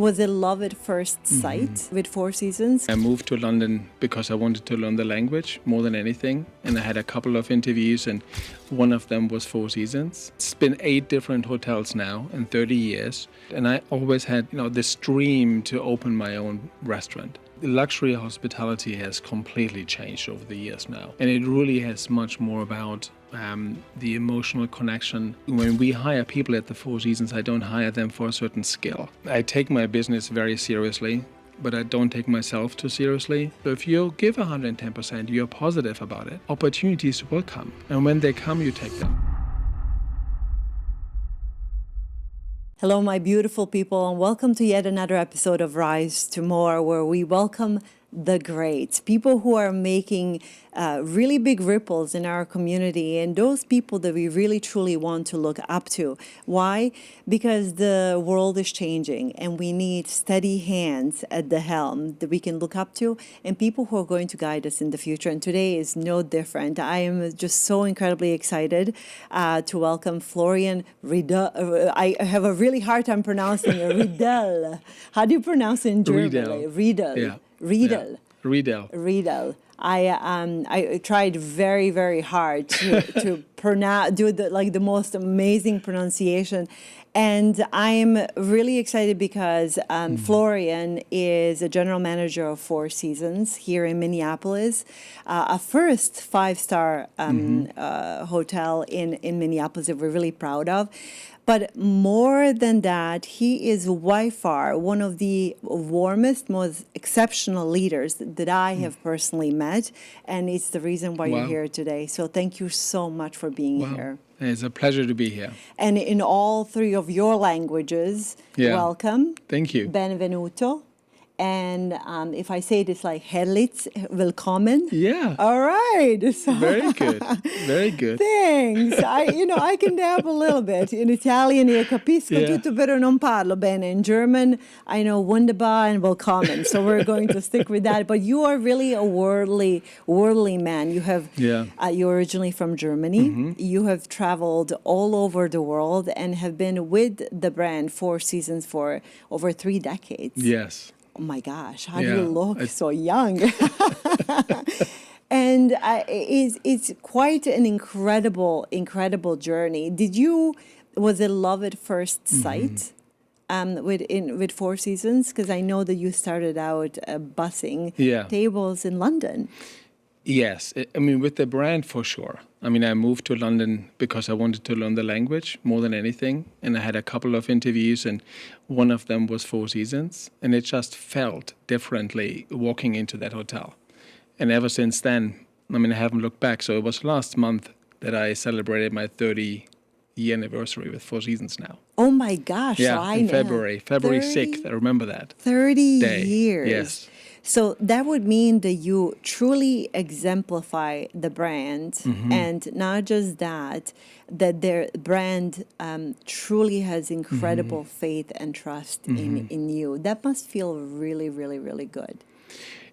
Was it love at first sight with Four Seasons? I moved to London because I wanted to learn the language more than anything. And I had a couple of interviews, and one of them was Four Seasons. It's been 8 different hotels now in 30 years. And I always had, this dream to open my own restaurant. The luxury hospitality has completely changed over the years now. And it really has much more about the emotional connection. When we hire people at the Four Seasons, I don't hire them for a certain skill. I take my business very seriously, but I don't take myself too seriously. So if you give 110%, you're positive about it, opportunities will come. And when they come, you take them. Hello, my beautiful people, and welcome to yet another episode of Rise to More, where we welcome the greats, people who are making really big ripples in our community, and those people that we really truly want to look up to. Why? Because the world is changing and we need steady hands at the helm that we can look up to, and people who are going to guide us in the future. And today is no different. I am just so incredibly excited to welcome Florian Riedel. I have a really hard time pronouncing it. Riedel. How do you pronounce it in German? Riedel. Yeah. Riedel. Yeah. Riedel. Riedel. I tried very, very hard to do the most amazing pronunciation, and I'm really excited because Florian is a general manager of Four Seasons here in Minneapolis, a first 5-star hotel in Minneapolis that we're really proud of. But more than that, he is by far one of the warmest, most exceptional leaders that I have personally met. And it's the reason why you're here today. So thank you so much for being here. It's a pleasure to be here. And in all 3 of your languages, welcome. Thank you. Benvenuto. And if I say this like herzlich willkommen. Yeah. All right. So, very good. Very good. Thanks. I can dab a little bit. In Italian io capisco tutto, però non parlo bene. In German, I know wunderbar and willkommen. So we're going to stick with that. But you are really a worldly man. You have. You're originally from Germany. You have traveled all over the world and have been with the brand Four Seasons for over 3 decades. Yes. Oh my gosh, how do you look so young? And it's quite an incredible journey. Was it love at first sight with Four Seasons? Because I know that you started out bussing tables in London. Yes, with the brand for sure. I moved to London because I wanted to learn the language more than anything. And I had a couple of interviews, and one of them was Four Seasons. And it just felt differently walking into that hotel. And ever since then, I haven't looked back. So it was last month that I celebrated my 30-year anniversary with Four Seasons now. Oh my gosh. Yeah, so in February 6th. I remember that. 30 day. Years. Yes. So that would mean that you truly exemplify the brand, and not just that their brand truly has incredible faith and trust in you. That must feel really, really, really good.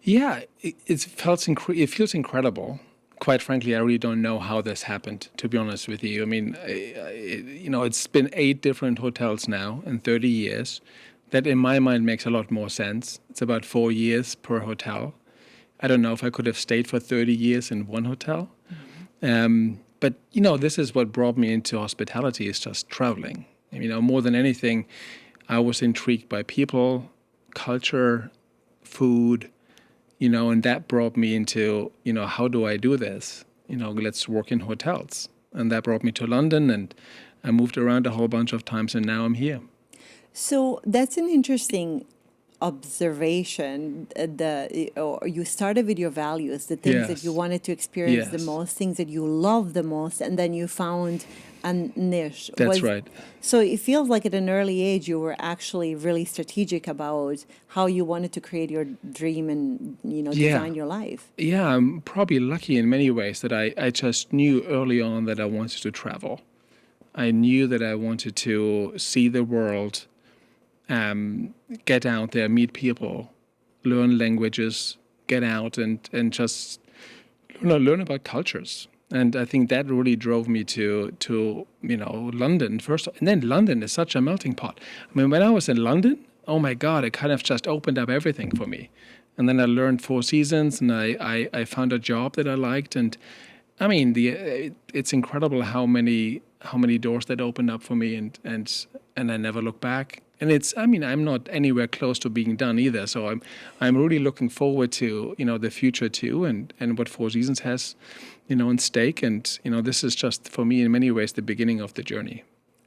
Yeah, it feels incredible. Quite frankly, I really don't know how this happened, to be honest with you. It's been 8 different hotels now in 30 years. That in my mind makes a lot more sense. It's about 4 years per hotel. I don't know if I could have stayed for 30 years in one hotel. But, this is what brought me into hospitality, is just traveling. More than anything, I was intrigued by people, culture, food, and that brought me into, how do I do this? Let's work in hotels. And that brought me to London, and I moved around a whole bunch of times, and now I'm here. So that's an interesting observation. You started with your values, the things that you wanted to experience the most, things that you love the most, and then you found a niche. That's right. So it feels like at an early age you were actually really strategic about how you wanted to create your dream and design your life. Yeah, I'm probably lucky in many ways that I just knew early on that I wanted to travel. I knew that I wanted to see the world. Get out there, meet people, learn languages, get out and just learn about cultures. And I think that really drove me to London first. And then London is such a melting pot. When I was in London, oh my God, it kind of just opened up everything for me. And then I learned Four Seasons, and I found a job that I liked. And I mean, it's incredible how many doors that opened up for me, and I never look back. And I'm not anywhere close to being done either. So I'm really looking forward to, the future too, and what Four Seasons has, in stake. And, this is just, for me, in many ways, the beginning of the journey.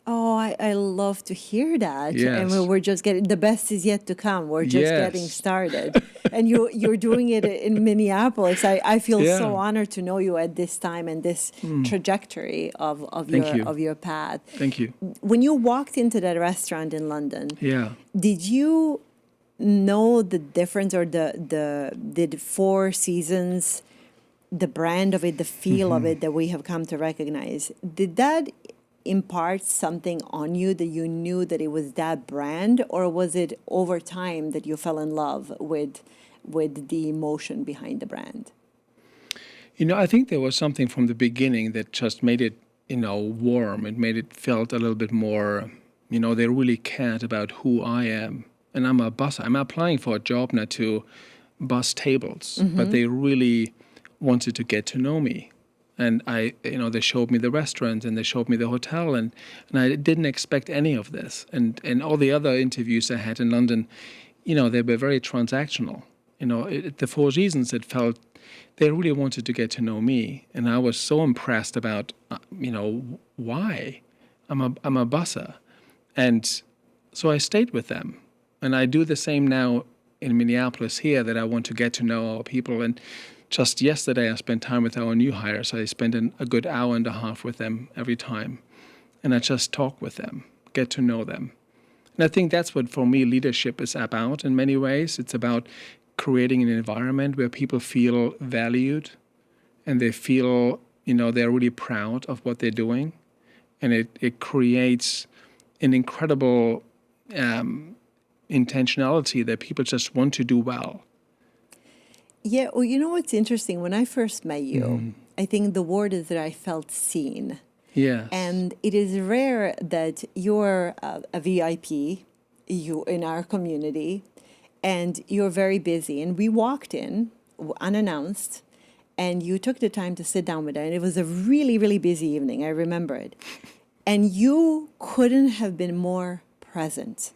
Oh, I love to hear that. Yes. And we're just getting, the best is yet to come. We're just getting started. And you're doing it in Minneapolis. I feel so honored to know you at this time and this trajectory of your path. Thank you. When you walked into that restaurant in London, did you know the difference, or did Four Seasons, the brand of it, the feel of it that we have come to recognize, did that impart something on you that you knew that it was that brand, or was it over time that you fell in love with the emotion behind the brand? I think there was something from the beginning that just made it, warm. It made it felt a little bit more, they really cared about who I am. And I'm a busser. I'm applying for a job now to bus tables, but they really wanted to get to know me. And they showed me the restaurant, and they showed me the hotel, and I didn't expect any of this. And all the other interviews I had in London, they were very transactional. At the Four Seasons, it felt they really wanted to get to know me, and I was so impressed about, why I'm a busser, and so I stayed with them, and I do the same now in Minneapolis here, that I want to get to know our people. And just yesterday, I spent time with our new hires. I spent a good hour and a half with them every time. And I just talk with them, get to know them. And I think that's what, for me, leadership is about in many ways. It's about creating an environment where people feel valued, and they feel, they're really proud of what they're doing. And it creates an incredible intentionality that people just want to do well. Yeah, well, what's interesting? When I first met you, I think the word is that I felt seen. Yes. And it is rare that you're a VIP in our community, and you're very busy. And we walked in unannounced, and you took the time to sit down with us. And it was a really, really busy evening. I remember it. And you couldn't have been more present.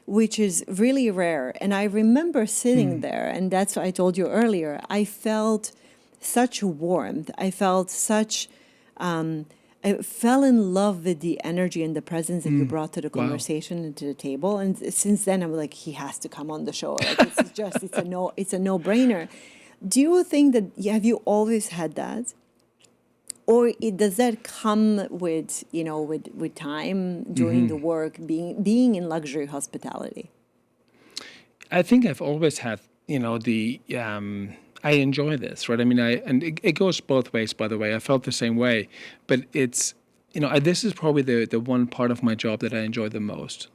Which is really rare. And I remember sitting there, and that's what I told you earlier. I felt such warmth. I felt such, I fell in love with the energy and the presence that you brought to the conversation and to the table. And since then, I'm like, he has to come on the show. Like, it's a no-brainer. Do you think that, have you always had that? Or does that come with, with time, doing the work, being in luxury hospitality? I think I've always had, I enjoy this, right? I mean, and it goes both ways, by the way. I felt the same way, but it's, this is probably the one part of my job that I enjoy the most.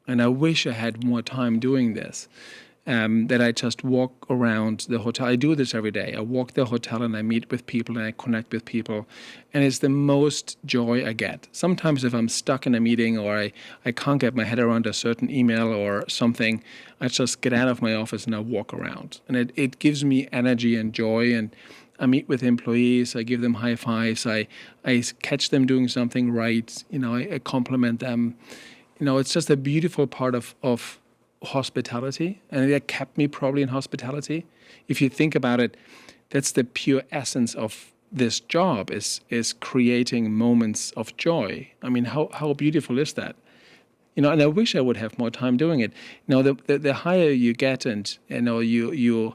And I wish I had more time doing this. That I just walk around the hotel. I do this every day. I walk the hotel, and I meet with people, and I connect with people. And it's the most joy I get. Sometimes if I'm stuck in a meeting, or I can't get my head around a certain email or something, I just get out of my office and I walk around. And it gives me energy and joy. And I meet with employees. I give them high fives. I catch them doing something right. I compliment them. It's just a beautiful part of hospitality, and that kept me probably in hospitality. If you think about it, that's the pure essence of this job, is creating moments of joy. I mean, how beautiful is that? And I wish I would have more time doing it. The higher you get, and you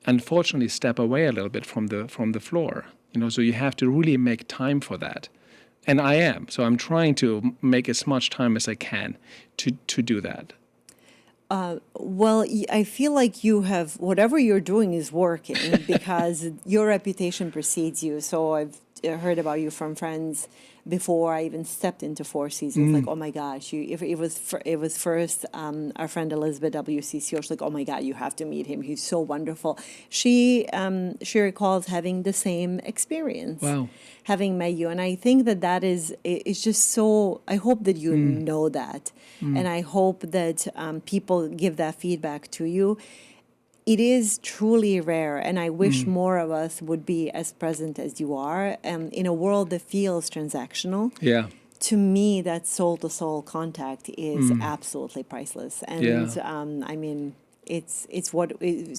unfortunately step away a little bit from the floor. So you have to really make time for that. And I am. So I'm trying to make as much time as I can to do that. Well, I feel like you have, whatever you're doing is working, because your reputation precedes you. So heard about you from friends before I even stepped into Four Seasons. Like, oh my gosh, if it was first our friend Elizabeth WCC. Was like, oh my God, you have to meet him. He's so wonderful. She recalls having the same experience. Wow. Having met you, and I think that is it's just so. I hope that you know that, and I hope that people give that feedback to you. It is truly rare, and I wish more of us would be as present as you are. In a world that feels transactional, Yeah. to me, that soul-to-soul contact is absolutely priceless. And I mean, it's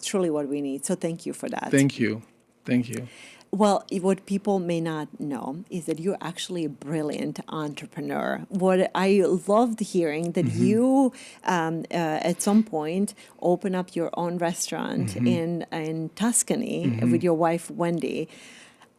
truly what we need. So thank you for that. Thank you. Thank you. Well, what people may not know is that you're actually a brilliant entrepreneur. What I loved hearing that you, at some point, open up your own restaurant in Tuscany with your wife, Wendy.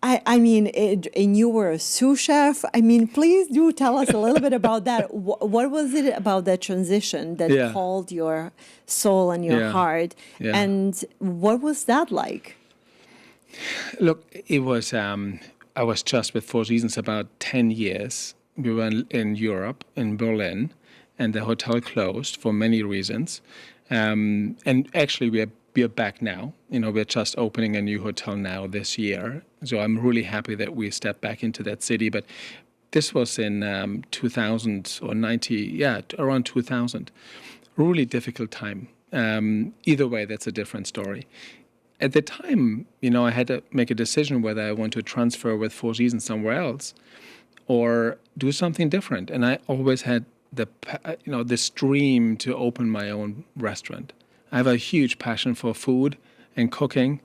I mean, and you were a sous chef. I mean, please do tell us a little bit about that. What was it about that transition that called your soul and your heart? Yeah. And what was that like? Look, it was, I was just with Four Seasons about 10 years. We were in Europe, in Berlin, and the hotel closed for many reasons. And actually, we're back now. You know, we're just opening a new hotel now this year. So I'm really happy that we stepped back into that city. But this was in 2000 or 90, around 2000. Really difficult time. Either way, that's a different story. At the time, you know, I had to make a decision whether I want to transfer with Four Seasons somewhere else or do something different. And I always had this dream to open my own restaurant. I have a huge passion for food and cooking.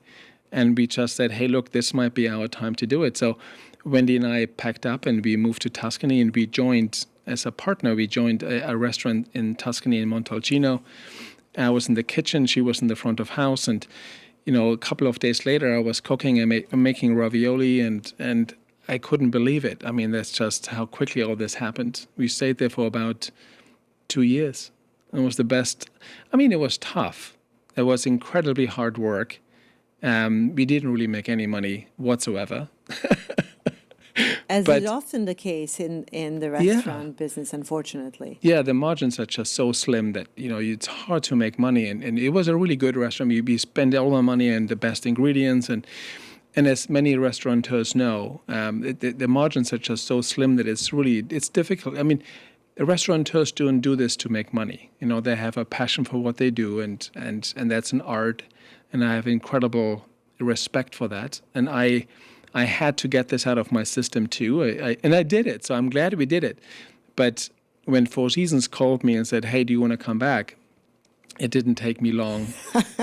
And we just said, hey, look, this might be our time to do it. So Wendy and I packed up and we moved to Tuscany, and we joined as a partner. We joined a restaurant in Tuscany in Montalcino. I was in the kitchen. She was in the front of house. And you know, a couple of days later, I was cooking and making ravioli, and I couldn't believe it. I mean, that's just how quickly all this happened. We stayed there for about 2 years. It was the best. I mean, it was tough. It was incredibly hard work. We didn't really make any money whatsoever. As is often the case in the restaurant business, unfortunately. Yeah, the margins are just so slim that, you know, it's hard to make money. And it was a really good restaurant. We spent all our money on the best ingredients. And as many restaurateurs know, the margins are just so slim that it's difficult. I mean, the restaurateurs don't do this to make money. You know, they have a passion for what they do, and that's an art. And I have incredible respect for that. And I had to get this out of my system too, and I did it. So I'm glad we did it. But when Four Seasons called me and said, "Hey, do you want to come back?" It didn't take me long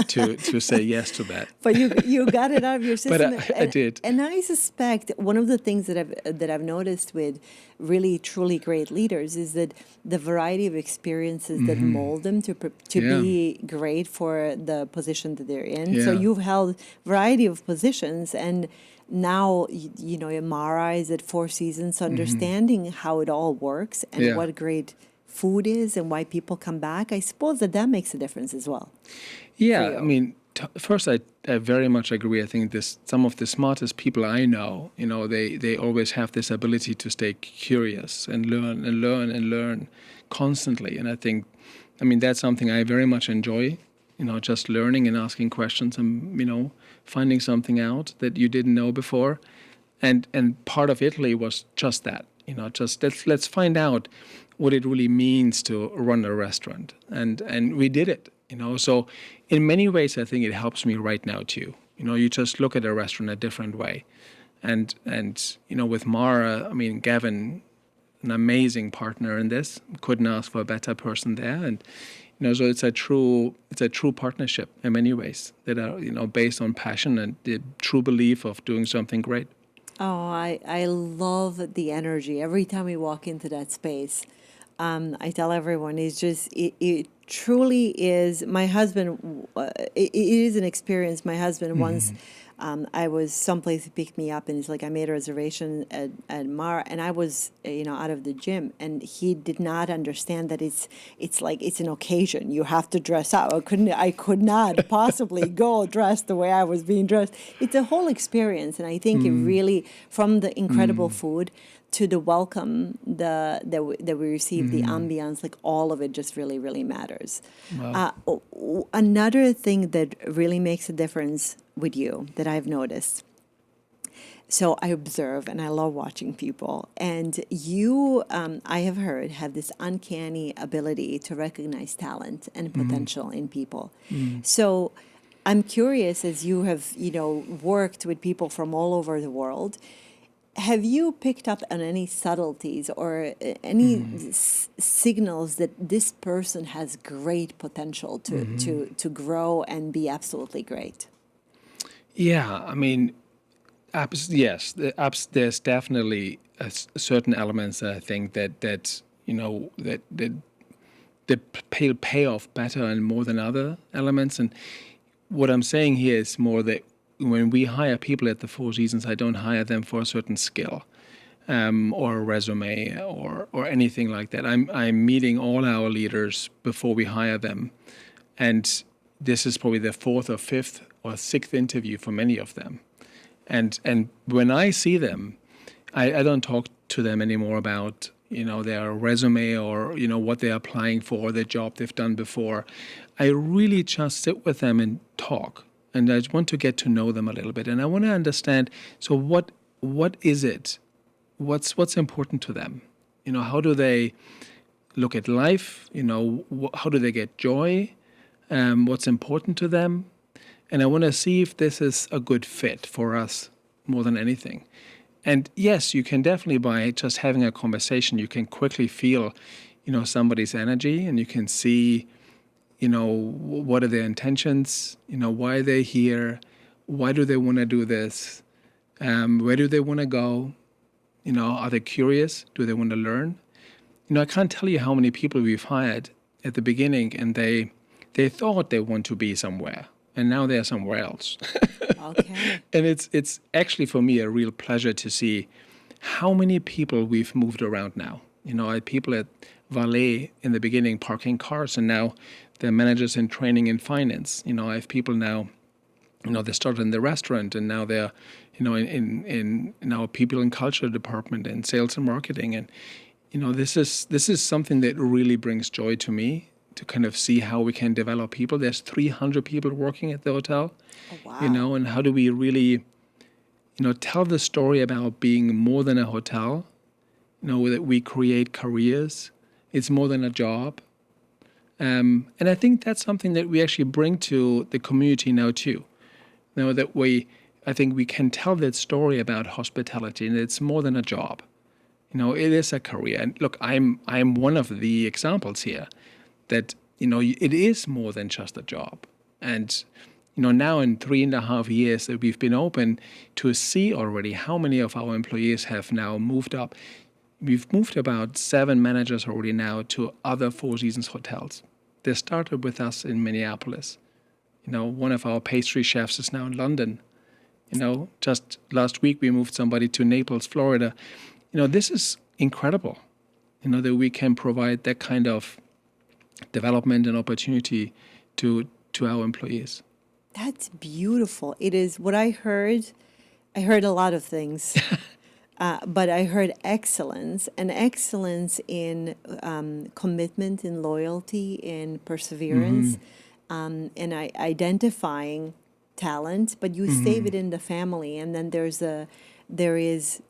to say yes to that. But you got it out of your system. But I did. And I suspect one of the things that I've noticed with really truly great leaders is that the variety of experiences that mold them to be great for the position that they're in. Yeah. So you've held variety of positions, and now, you know, Mara is at Four Seasons, understanding how it all works and what great food is and why people come back. I suppose that makes a difference as well. Yeah, I mean, first, I very much agree. I think some of the smartest people I know, you know, they always have this ability to stay curious and learn and learn and learn constantly. And I think, I mean, that's something I very much enjoy. You know, just learning and asking questions and, you know, finding something out that you didn't know before. And part of Italy was just that, you know, just let's find out what it really means to run a restaurant. And we did it, you know. So in many ways, I think it helps me right now too. You know, you just look at a restaurant a different way. And you know, with Mara, I mean, Gavin, an amazing partner in this. Couldn't ask for a better person there. And you know, so it's a true partnership in many ways that are, you know, based on passion and the true belief of doing something great. Oh, I love the energy every time we walk into that space. I tell everyone, it truly is. My husband, it is an experience. My husband once I was someplace he picked me up, and he's like, I made a reservation at Mar, and I was, out of the gym, and he did not understand that it's like it's an occasion. You have to dress up. I could not possibly go dressed the way I was being dressed. It's a whole experience, and I think it really, from the incredible food to the welcome that we received, the ambiance, like all of it just really, really matters. Wow. Another thing that really makes a difference with you that I've noticed. So I observe and I love watching people. And you, I have heard, have this uncanny ability to recognize talent and potential in people. So I'm curious, as you have, worked with people from all over the world, have you picked up on any subtleties or any signals that this person has great potential to grow and be absolutely great? Yeah, I mean, yes, there's definitely certain elements that I think that pay off better and more than other elements. And what I'm saying here is more that when we hire people at the Four Seasons, I don't hire them for a certain skill or a resume or anything like that. I'm meeting all our leaders before we hire them, and this is probably the fourth or fifth or sixth interview for many of them. And when I see them, I don't talk to them anymore about their resume or what they're applying for, the job they've done before. I really just sit with them and talk. And I want to get to know them a little bit, and I want to understand. So, what is it? What's important to them? How do they look at life? How do they get joy? What's important to them? And I want to see if this is a good fit for us more than anything. And yes, you can definitely, by just having a conversation, you can quickly feel, somebody's energy, and you can see, what are their intentions? Why are they here? Why do they want to do this? Where do they want to go? Are they curious? Do they want to learn? I can't tell you how many people we've hired at the beginning, and they thought they want to be somewhere, and now they're somewhere else. Okay. And it's actually for me a real pleasure to see how many people we've moved around now. I had people at valet in the beginning parking cars, and now they're managers in training in finance. I have people now, they started in the restaurant, and now they're, in our people and culture department and sales and marketing. And, this is something that really brings joy to me, to kind of see how we can develop people. There's 300 people working at the hotel. Oh, wow. And how do we really, tell the story about being more than a hotel, that we create careers. It's more than a job. And I think that's something that we actually bring to the community now too. I think we can tell that story about hospitality, and it's more than a job. It is a career. And look, I'm one of the examples here that, it is more than just a job. And, now in 3.5 years that we've been open, to see already how many of our employees have now moved up. We've moved about 7 managers already now to other Four Seasons hotels. They started with us in Minneapolis. One of our pastry chefs is now in London. Just last week we moved somebody to Naples, Florida. This is incredible, that we can provide that kind of development and opportunity to our employees. That's beautiful. It is what I heard. I heard a lot of things. But I heard excellence, and excellence in commitment, in loyalty, in perseverance, and identifying talent. But you save it in the family, and then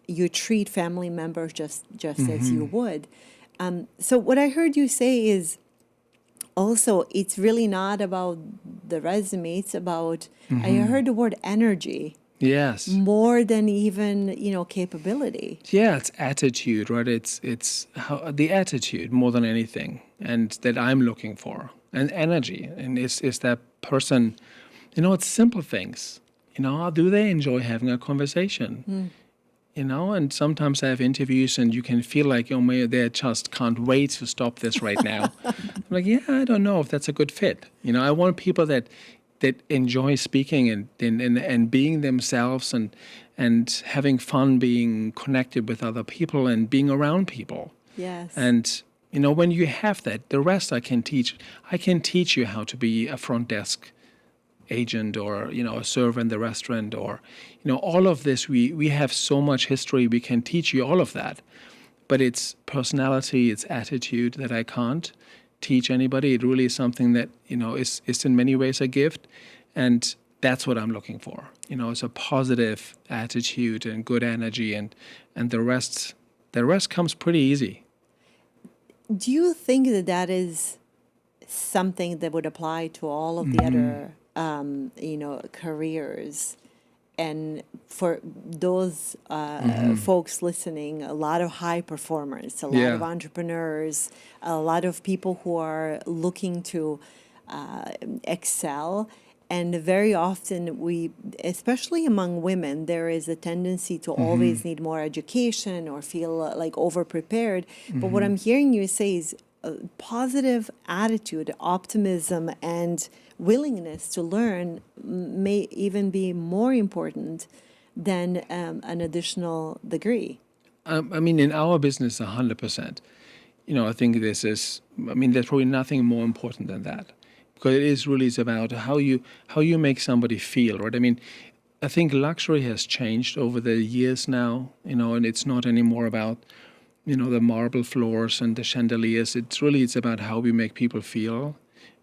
you treat family members just as you would. So what I heard you say is also it's really not about the resume. It's about I heard the word energy. Yes. More than even, capability. Yeah, it's attitude, right? It's how the attitude more than anything, and that I'm looking for, and energy, and is that person, it's simple things. Do they enjoy having a conversation? And sometimes I have interviews, and you can feel like, they just can't wait to stop this right now. I'm like, yeah, I don't know if that's a good fit. I want people that that enjoy speaking and being themselves and having fun being connected with other people and being around people. Yes. And when you have that, the rest I can teach. I can teach you how to be a front desk agent or a server in the restaurant, or all of this. We have so much history. We can teach you all of that, but it's personality, it's attitude that I can't teach anybody. It really is something that is in many ways a gift, and that's what I'm looking for. It's a positive attitude and good energy, and the rest comes pretty easy. Do you think that is something that would apply to all of the other careers? And for those folks listening, a lot of high performers, a lot of entrepreneurs, a lot of people who are looking to excel. And very often especially among women, there is a tendency to always need more education or feel like over-prepared. But what I'm hearing you say is positive attitude, optimism, and willingness to learn may even be more important than an additional degree. In our business, 100%. I think there's probably nothing more important than that, because it's about how you make somebody feel, right? I think luxury has changed over the years now, and it's not anymore about the marble floors and the chandeliers. It's about how we make people feel.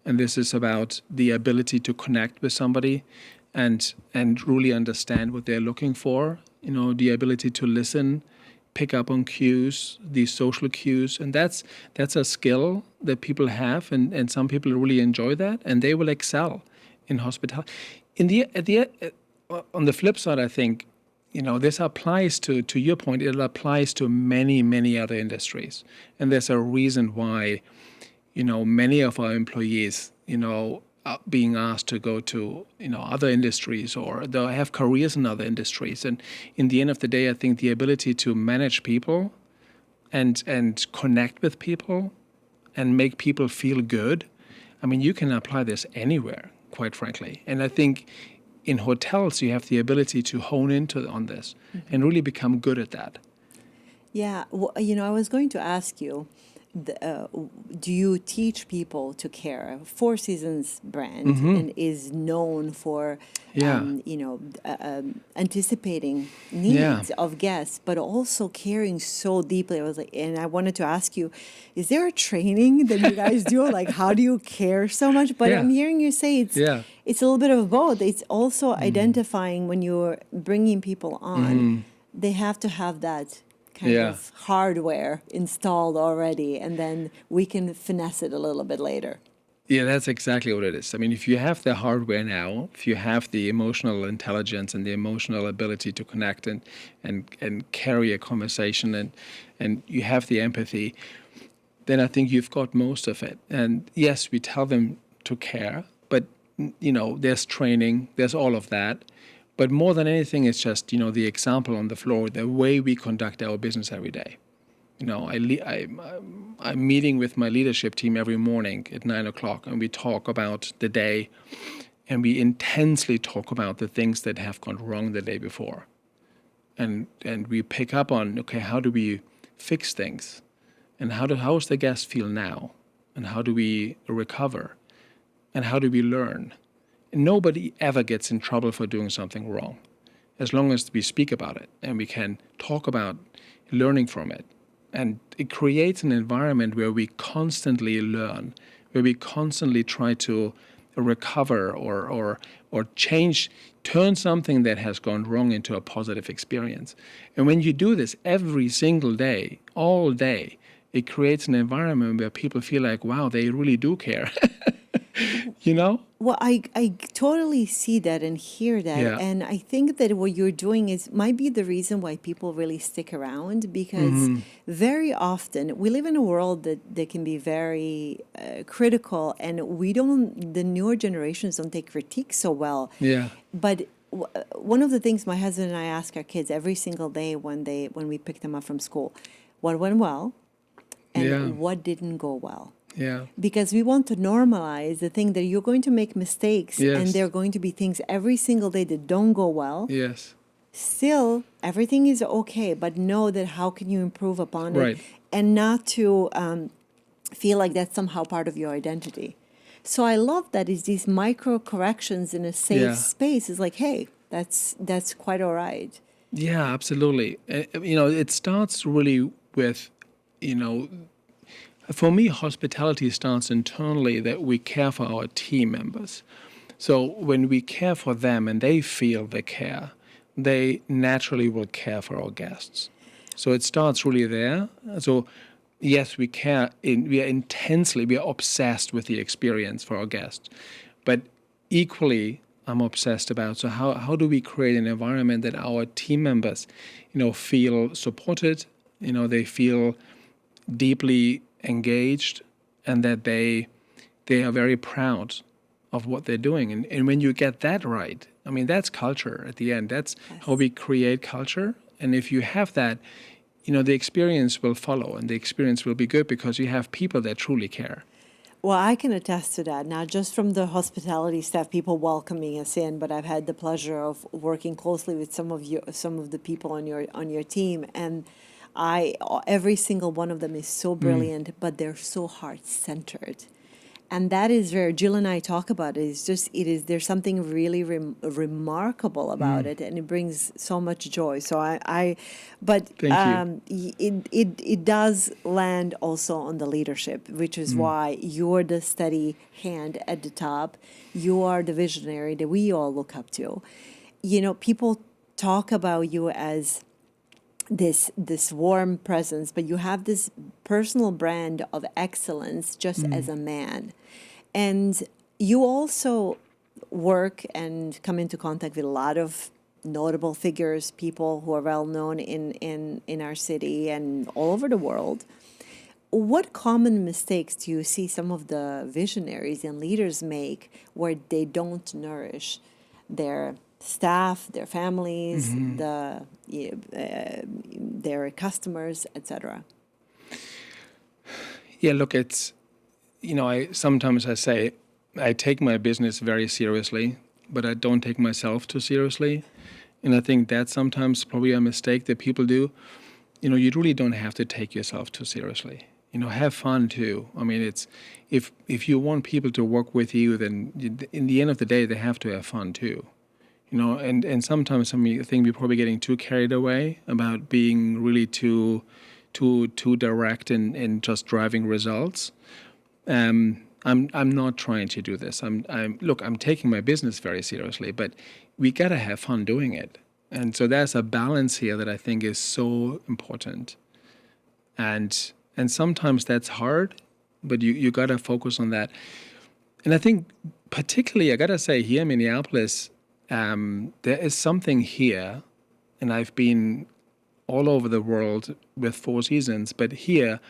And this is about the ability to connect with somebody and really understand what they're looking for, the ability to listen, pick up on cues, these social cues. And that's a skill that people have, and some people really enjoy that, and they will excel in hospitality. On the flip side, I think, this applies to your point, it applies to many, many other industries. And there's a reason why many of our employees, are being asked to go to, other industries, or they have careers in other industries. And in the end of the day, I think the ability to manage people and connect with people and make people feel good, you can apply this anywhere, quite frankly. And I think in hotels, you have the ability to hone on this and really become good at that. Yeah. Well, I was going to ask you, do you teach people to care? Four Seasons brand and is known for, anticipating needs of guests, but also caring so deeply. And I wanted to ask you, is there a training that you guys do? Like, how do you care so much? But I'm hearing you say it's a little bit of both. It's also identifying when you're bringing people on, they have to have that kind of hardware installed already, and then we can finesse it a little bit later. Yeah, that's exactly what it is. If you have the hardware now, if you have the emotional intelligence and the emotional ability to connect and carry a conversation and you have the empathy, then I think you've got most of it. And yes, we tell them to care, but there's training, there's all of that. But more than anything, it's just, the example on the floor, the way we conduct our business every day. I'm meeting with my leadership team every morning at 9:00, and we talk about the day, and we intensely talk about the things that have gone wrong the day before. And we pick up on, okay, how do we fix things? And how does the guest feel now? And how do we recover? And how do we learn? Nobody ever gets in trouble for doing something wrong, as long as we speak about it and we can talk about learning from it. And it creates an environment where we constantly learn, where we constantly try to recover or change, turn something that has gone wrong into a positive experience. And when you do this every single day, all day, it creates an environment where people feel like, wow, they really do care. Well, I totally see that and hear that. Yeah. And I think that what you're doing might be the reason why people really stick around, because very often we live in a world that can be very critical, and the newer generations don't take critique so well. Yeah. But one of the things my husband and I ask our kids every single day when we pick them up from school, what went well and what didn't go well. Yeah. Because we want to normalize the thing that you're going to make mistakes, Yes. and there are going to be things every single day that don't go well. Yes. Still, everything is okay, but know that how can you improve upon Right. it, and not to feel like that's somehow part of your identity. So I love that it's these micro corrections in a safe Yeah. space. It's like, hey, that's quite all right. Yeah, absolutely. It starts really with, for me, hospitality starts internally, that we care for our team members. So when we care for them and they feel the care, they naturally will care for our guests. So it starts really there. So yes, we care. We are obsessed with the experience for our guests, but equally, I'm obsessed about. So how do we create an environment that our team members, feel supported, they feel deeply engaged, and that they are very proud of what they're doing. And when you get that right, I mean, that's culture at the end. That's how we create culture. And if you have that, the experience will follow, and the experience will be good because you have people that truly care. Well, I can attest to that, not just from the hospitality staff, people welcoming us in, but I've had the pleasure of working closely with some of the people on your team, and every single one of them is so brilliant, but they're so heart-centered. And that is where Jill and I talk about it. There's something really remarkable about it, and it brings so much joy. So but Thank you. it does land also on the leadership, which is why you're the steady hand at the top. You are the visionary that we all look up to. People talk about you as this warm presence, but you have this personal brand of excellence just as a man. And you also work and come into contact with a lot of notable figures, people who are well known in our city and all over the world. What common mistakes do you see some of the visionaries and leaders make where they don't nourish their staff, their families, their customers, etc.? Yeah, look, it's, sometimes I say I take my business very seriously, but I don't take myself too seriously. And I think that's sometimes probably a mistake that people do. You really don't have to take yourself too seriously. Have fun too. I mean, it's if you want people to work with you, then in the end of the day, they have to have fun too. And sometimes I think we're probably getting too carried away about being really too direct in just driving results. I'm not trying to do this. I'm taking my business very seriously, but we gotta have fun doing it. And so there's a balance here that I think is so important. And sometimes that's hard, but you gotta focus on that. And I think particularly, I gotta say, here in Minneapolis, there is something here, and I've been all over the world with Four Seasons, but here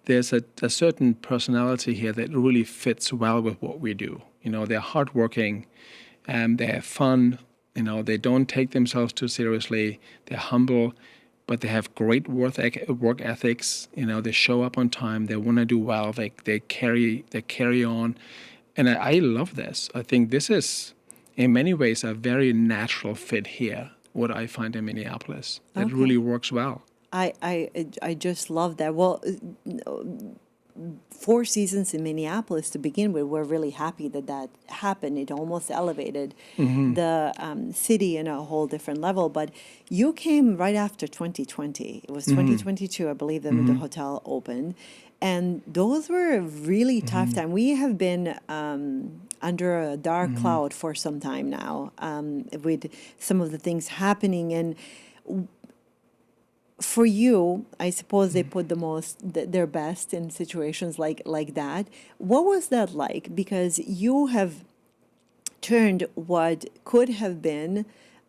there's a certain personality here that really fits well with what we do. They're hardworking, they have fun, they don't take themselves too seriously, they're humble, but they have great work ethics. They show up on time, they want to do well, they carry on. And I love this. I think this is, in many ways, a very natural fit here, what I find in Minneapolis. That really works well. I just love that. Well, Four Seasons in Minneapolis to begin with, we're really happy that happened. It almost elevated the city in a whole different level. But you came right after 2020. It was 2022, I believe, that the hotel opened. And those were really tough time. We have been under a dark cloud for some time now, with some of the things happening. And for you, I suppose they put their best in situations like that. What was that like? Because you have turned what could have been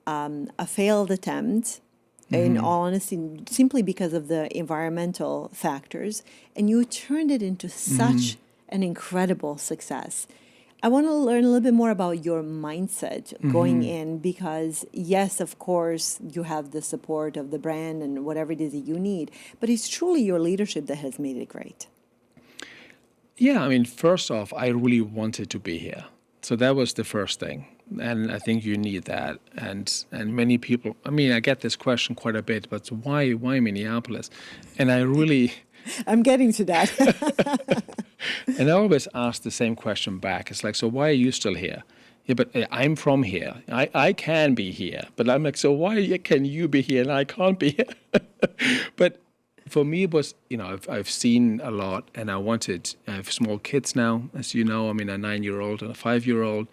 a failed attempt, in all honesty, simply because of the environmental factors, and you turned it into such an incredible success. I want to learn a little bit more about your mindset going in, because yes, of course, you have the support of the brand and whatever it is that you need, but it's truly your leadership that has made it great. Yeah, I mean, first off, I really wanted to be here. So that was the first thing. And I think you need that. And many people, I mean, I get this question quite a bit, but why Minneapolis? And I really, I'm getting to that. and I always ask the same question back. It's like, so why are you still here? Yeah, but I'm from here. I can be here. But I'm like, so why can you be here and I can't be here? But for me, it was, I've seen a lot, and I have small kids now, as you know, I mean, a 9-year-old and a 5-year-old,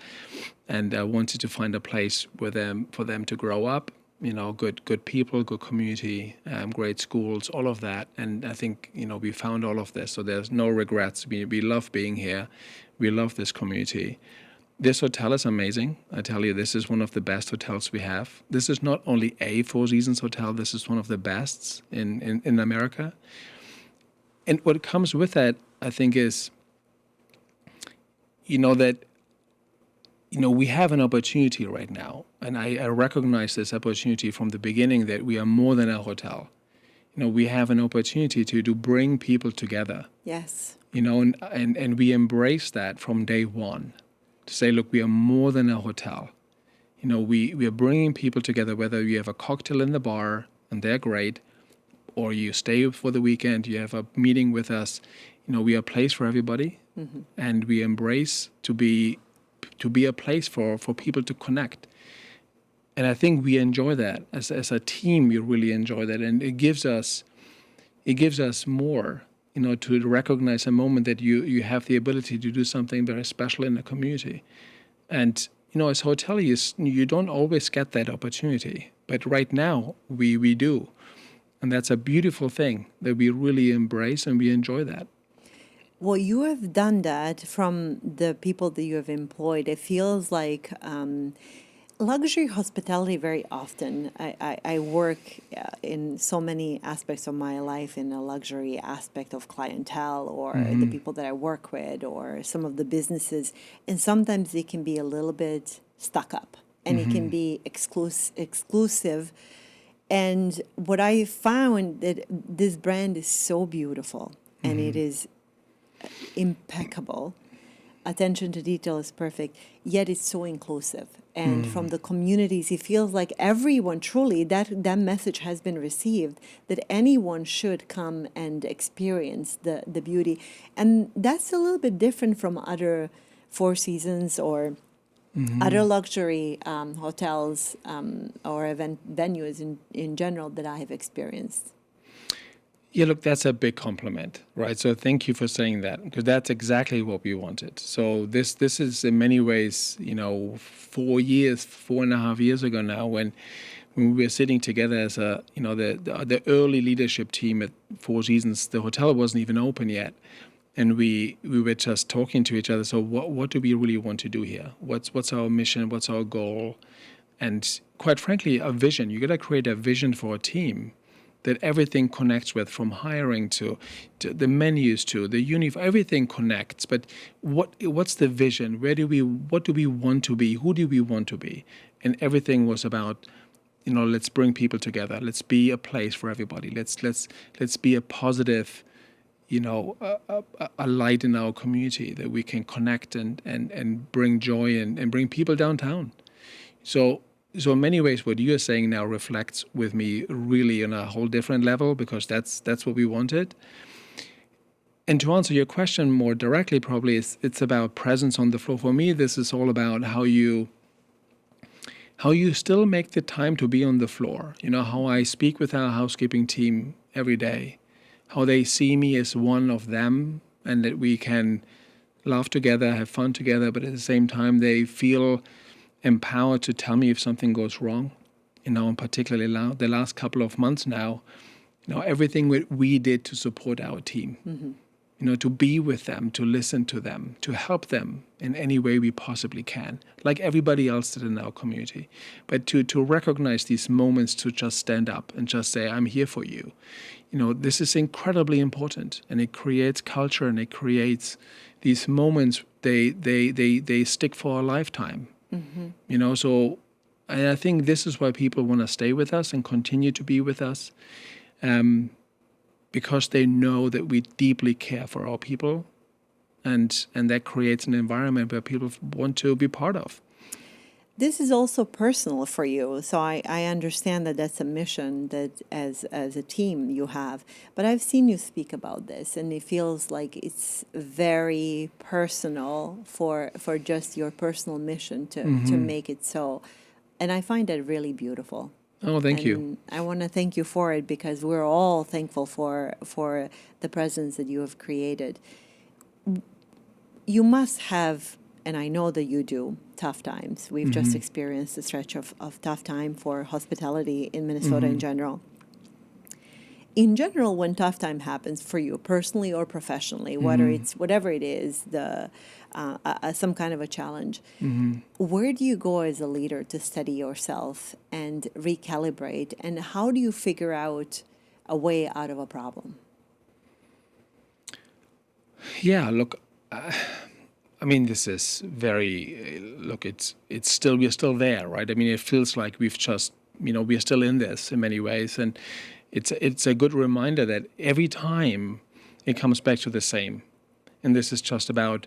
and I wanted to find a place for them to grow up, good people, good community, great schools, all of that. And I think, we found all of this, so there's no regrets. We love being here. We love this community. This hotel is amazing. I tell you, this is one of the best hotels we have. This is not only a Four Seasons hotel, this is one of the best in America. And what comes with that, I think, is, that, we have an opportunity right now. And I recognize this opportunity from the beginning, that we are more than a hotel. We have an opportunity to bring people together. Yes. And we embrace that from day one. To say, look, we are more than a hotel. We are bringing people together, whether you have a cocktail in the bar and they're great, or you stay for the weekend, you have a meeting with us. We are a place for everybody, and we embrace to be a place for people to connect. And I think we enjoy that as a team. We really enjoy that, and it gives us more. To recognize a moment that you have the ability to do something very special in the community. And, as hoteliers, you don't always get that opportunity. But right now, we do. And that's a beautiful thing that we really embrace, and we enjoy that. Well, you have done that from the people that you have employed. It feels like luxury hospitality very often. I work in so many aspects of my life in a luxury aspect of clientele or the people that I work with or some of the businesses. And sometimes it can be a little bit stuck up and it can be exclusive. And what I found that this brand is so beautiful and it is impeccable. Attention to detail is perfect, yet it's so inclusive. And from the communities, it feels like everyone truly, that message has been received, that anyone should come and experience the beauty. And that's a little bit different from other Four Seasons or other luxury hotels or event venues in general that I have experienced. Yeah, look, that's a big compliment, right? So thank you for saying that, because that's exactly what we wanted. So this is in many ways, 4.5 years ago now, when we were sitting together as the early leadership team at Four Seasons. The hotel wasn't even open yet, and we were just talking to each other. So what do we really want to do here? What's our mission? What's our goal? And quite frankly, a vision. You got to create a vision for a team that everything connects with, from hiring to the menus to the uniform, everything connects. But what's the vision? What do we want to be? Who do we want to be? And everything was about, let's bring people together. Let's be a place for everybody. Let's be a positive, a light in our community that we can connect and bring joy and bring people downtown. So in many ways, what you're saying now reflects with me really on a whole different level, because that's what we wanted. And to answer your question more directly, probably it's about presence on the floor. For me, this is all about how you still make the time to be on the floor. How I speak with our housekeeping team every day, how they see me as one of them, and that we can laugh together, have fun together, but at the same time, they feel empowered to tell me if something goes wrong. And particularly the last couple of months now, everything we did to support our team, to be with them, to listen to them, to help them in any way we possibly can, like everybody else did in our community. But to recognize these moments, to just stand up and just say, I'm here for you. This is incredibly important, and it creates culture, and it creates these moments. They stick for a lifetime. So, and I think this is why people want to stay with us and continue to be with us, because they know that we deeply care for our people, and that creates an environment where people want to be part of. This is also personal for you, so I understand that that's a mission that as a team you have. But I've seen you speak about this, and it feels like it's very personal for just your personal mission to make it so. And I find that really beautiful. Oh, thank you. And I want to thank you for it, because we're all thankful for the presence that you have created. You must have, and I know that you do, tough times. We've just experienced a stretch of tough time for hospitality in Minnesota in general. In general, when tough time happens for you, personally or professionally, whatever it is, some kind of a challenge, where do you go as a leader to steady yourself and recalibrate? And how do you figure out a way out of a problem? Yeah, look, I mean, this is very, look, we're still there, right? I mean, it feels like we've just, we're still in this in many ways. And it's a good reminder that every time it comes back to the same. And this is just about,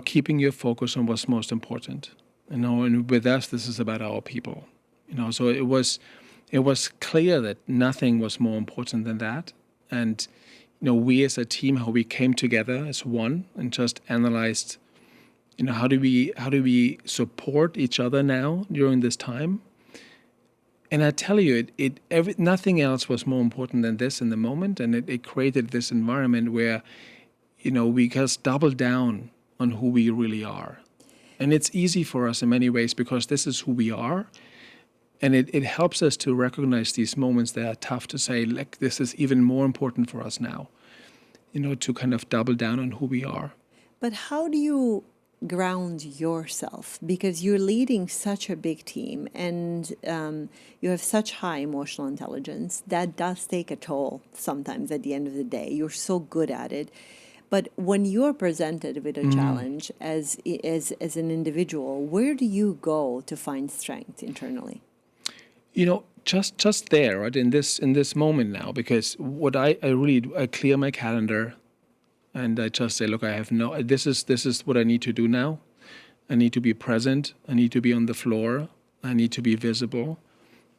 keeping your focus on what's most important. And with us, this is about our people. So it was clear that nothing was more important than that. And we as a team, how we came together as one and just analyzed, how do we support each other now during this time? And I tell you, nothing else was more important than this in the moment, and it created this environment where, we just doubled down on who we really are. And it's easy for us in many ways because this is who we are. And it helps us to recognize these moments that are tough, to say, like, this is even more important for us now, to kind of double down on who we are. But how do you ground yourself? Because you're leading such a big team, and you have such high emotional intelligence. That does take a toll sometimes at the end of the day. You're so good at it. But when you're presented with a challenge as an individual, where do you go to find strength internally? Just there, right, in this moment now, because what I clear my calendar, and I just say, look, this is what I need to do now. I need to be present. I need to be on the floor. I need to be visible.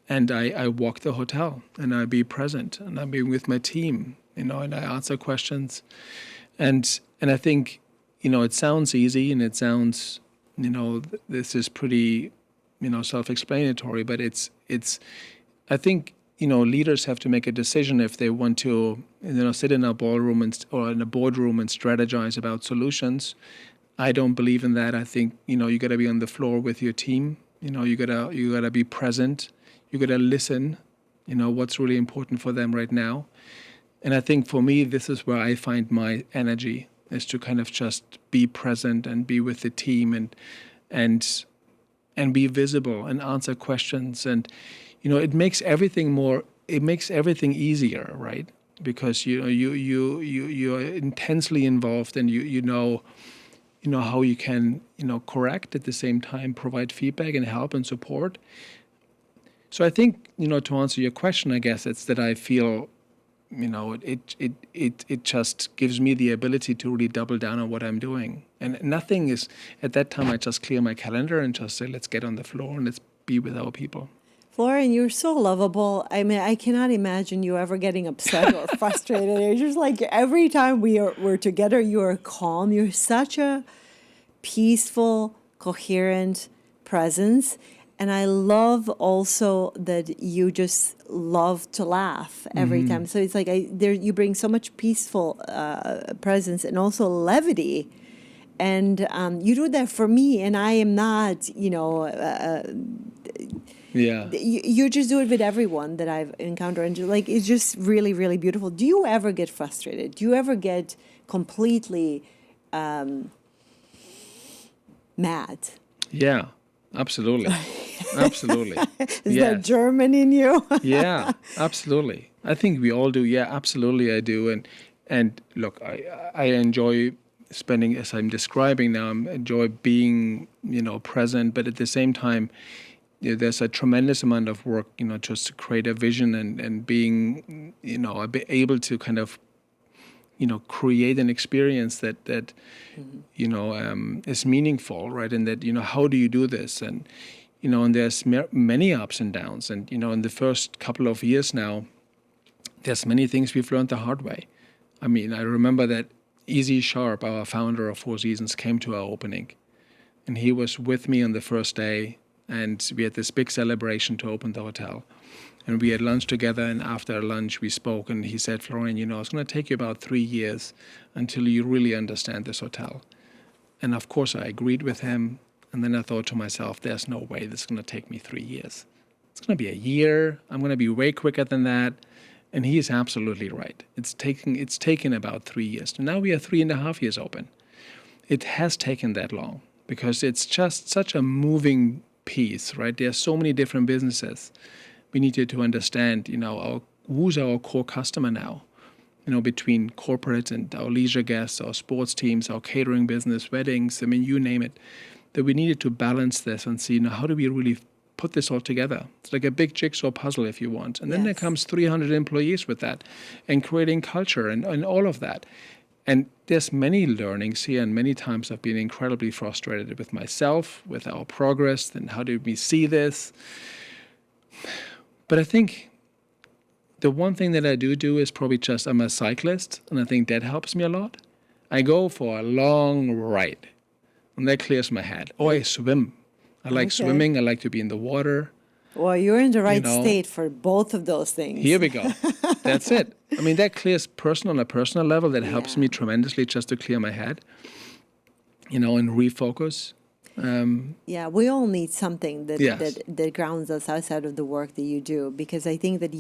And I walk the hotel, and I be present, and I be with my team, and I answer questions. And I think, it sounds easy, and it sounds, this is pretty, self-explanatory, but it's I think, leaders have to make a decision if they want to, sit in a ballroom or in a boardroom and strategize about solutions. I don't believe in that. I think, you got to be on the floor with your team. You gotta be present. You gotta listen. What's really important for them right now. And I think for me, this is where I find my energy, is to kind of just be present and be with the team and be visible and answer questions. And, it makes everything easier, right? Because, you're intensely involved, and you know how you can, correct, at the same time provide feedback and help and support. So I think, to answer your question, I guess it's that I feel, it just gives me the ability to really double down on what I'm doing. And nothing is, at that time, I just clear my calendar and just say, let's get on the floor and let's be with our people. Florian, you're so lovable. I mean, I cannot imagine you ever getting upset or frustrated. It's just like every time we're together, you are calm. You're such a peaceful, coherent presence. And I love also that you just love to laugh every time. So it's like you bring so much peaceful presence and also levity. And you do that for me, and I am not, yeah. You just do it with everyone that I've encountered. And like, it's just really, really beautiful. Do you ever get frustrated? Do you ever get completely mad? Yeah, absolutely. Absolutely. Is that German in you? Yeah, absolutely. I think we all do. Yeah, absolutely I do. And look, I enjoy spending, as I'm describing now, I enjoy being, present, but at the same time, there's a tremendous amount of work, just to create a vision and being, able to kind of create an experience that is meaningful, right? And that, how do you do this? And, and there's many ups and downs. And, in the first couple of years now, there's many things we've learned the hard way. I mean, I remember that Easy Sharp, our founder of Four Seasons, came to our opening. And he was with me on the first day. And we had this big celebration to open the hotel. And we had lunch together, and after lunch we spoke, and he said, Florian, it's going to take you about 3 years until you really understand this hotel. And of course I agreed with him, and then I thought to myself, there's no way this is going to take me 3 years. It's going to be a year. I'm going to be way quicker than that. And he is absolutely right. It's taken about 3 years. And now we are 3.5 years open. It has taken that long because it's just such a moving piece, right? There are so many different businesses. We needed to understand, who's our core customer now, between corporate and our leisure guests, our sports teams, our catering business, weddings, you name it, that we needed to balance this and see, how do we really put this all together? It's like a big jigsaw puzzle, if you want. And then there comes 300 employees with that and creating culture and all of that. And there's many learnings here, and many times I've been incredibly frustrated with myself, with our progress, and how did we see this? But I think the one thing that I do is probably just I'm a cyclist, and I think that helps me a lot. I go for a long ride, and that clears my head. Or I swim. I like swimming. I like to be in the water. Well, you're in the right state for both of those things. Here we go. That's it. That clears on a personal level. That helps me tremendously just to clear my head, and refocus. We all need something that grounds us outside of the work that you do, because I think that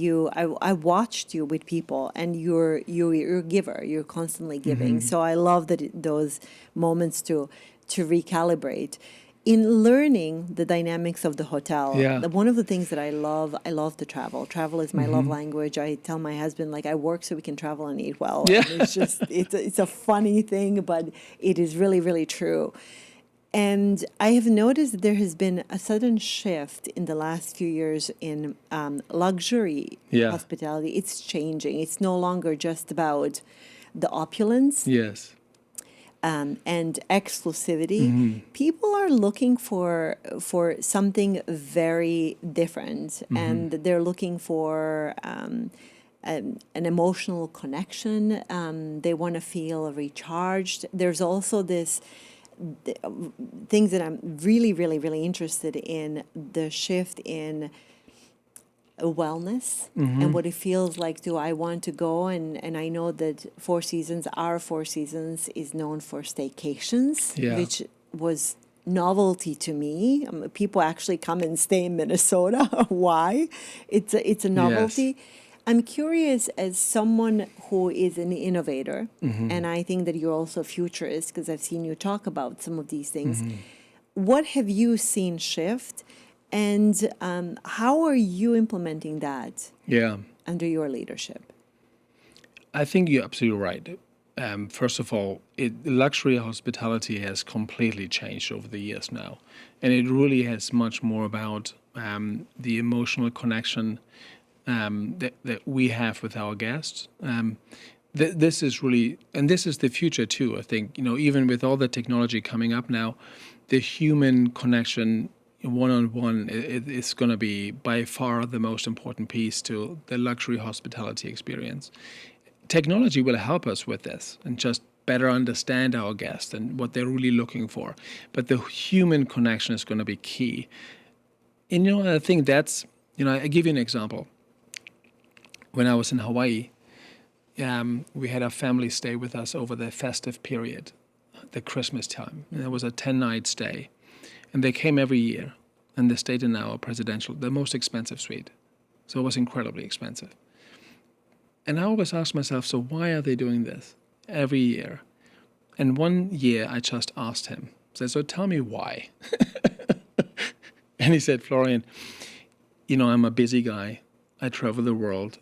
I watched you with people, and you're a giver. You're constantly giving. So I love those moments to recalibrate. In learning the dynamics of the hotel, one of the things that I love to travel. Travel is my love language. I tell my husband, I work so we can travel and eat well. Yeah. And it's just, it's a funny thing, but it is really, really true. And I have noticed that there has been a sudden shift in the last few years in luxury hospitality. It's changing. It's no longer just about the opulence. Yes. And exclusivity. People are looking for something very different, and they're looking for an emotional connection. They want to feel recharged. There's also things that I'm really, really, really interested in, the shift in wellness and what it feels like. Do I want to go? And I know that our Four Seasons is known for staycations, which was novelty to me. People actually come and stay in Minnesota. Why? It's a novelty. Yes. I'm curious, as someone who is an innovator, and I think that you're also a futurist because I've seen you talk about some of these things. What have you seen shift? And how are you implementing that under your leadership? I think you're absolutely right. First of all, luxury hospitality has completely changed over the years now. And it really has much more about the emotional connection that we have with our guests. This is really, and this is the future too, I think. Even with all the technology coming up now, the human connection one-on-one is going to be by far the most important piece to the luxury hospitality experience. Technology will help us with this and just better understand our guests and what they're really looking for. But the human connection is going to be key. And I think that's, I give you an example. When I was in Hawaii, we had a family stay with us over the festive period, the Christmas time. And it was a 10-night stay. And they came every year, and they stayed in our the most expensive suite. So it was incredibly expensive. And I always asked myself, so why are they doing this every year? And one year I just asked him, so tell me why. And he said, Florian, I'm a busy guy. I travel the world.